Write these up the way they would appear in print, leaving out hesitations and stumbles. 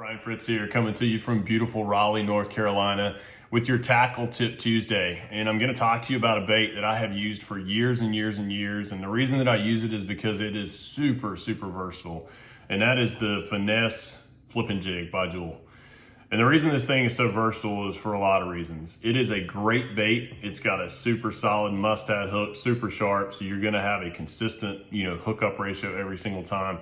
Brian Fritz here, coming to you from beautiful Raleigh, North Carolina with your Tackle Tip Tuesday. And I'm going to talk to you about a bait that I have used for years and years and years. And the reason that I use it is because it is super versatile. And that is the Finesse Flippin' Jig by Jewel. And the reason this thing is so versatile is for a lot of reasons. It is a great bait. It's got a super solid mustad hook, super sharp. So you're going to have a consistent, hookup ratio every single time.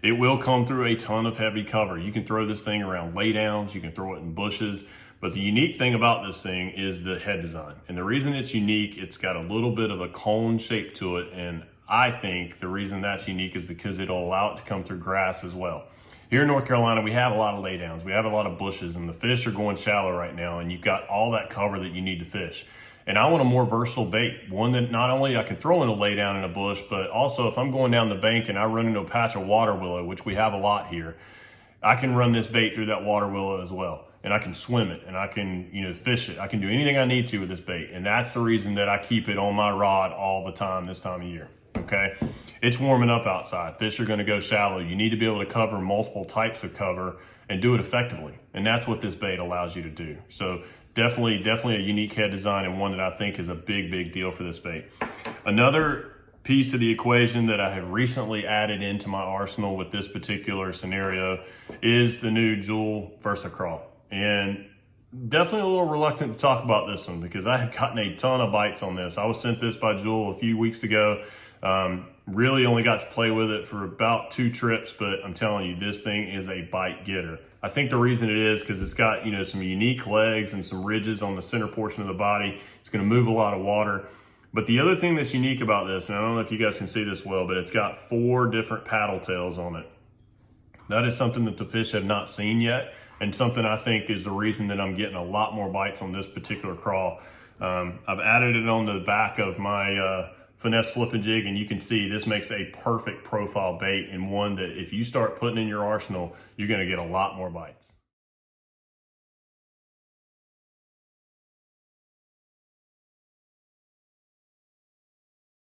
It will come through a ton of heavy cover. You can throw this thing around laydowns, you can throw it in bushes, but the unique thing about this thing is the head design. And the reason it's unique, it's got a little bit of a cone shape to it, and I think the reason that's unique is because it'll allow it to come through grass as well. Here in North Carolina, we have a lot of laydowns, we have a lot of bushes, and the fish are going shallow right now, and you've got all that cover that you need to fish. And I want a more versatile bait, one that not only I can throw in a lay down in a bush, but also if I'm going down the bank and I run into a patch of water willow, which we have a lot here, I can run this bait through that water willow as well. And I can swim it and I can, fish it. I can do anything I need to with this bait. And that's the reason that I keep it on my rod all the time this time of year, okay? It's warming up outside. Fish are gonna go shallow. You need to be able to cover multiple types of cover and do it effectively. And that's what this bait allows you to do. So definitely a unique head design, and one that I think is a big deal for this bait. Another piece of the equation that I have recently added into my arsenal with this particular scenario is the new Jewel VersaCrawl. And definitely a little reluctant to talk about this one because I have gotten a ton of bites on this. I was sent this by Jewel a few weeks ago. Really only got to play with it for about 2 trips, but I'm telling you, this thing is a bite getter. I think the reason it is because it's got, some unique legs and some ridges on the center portion of the body. It's going to move a lot of water. But the other thing that's unique about this, and I don't know if you guys can see this well, but it's got 4 different paddle tails on it. That is something that the fish have not seen yet, and something I think is the reason that I'm getting a lot more bites on this particular crawl. I've added it on the back of my Finesse Flippin' Jig, and you can see this makes a perfect profile bait, and one that if you start putting in your arsenal, you're going to get a lot more bites.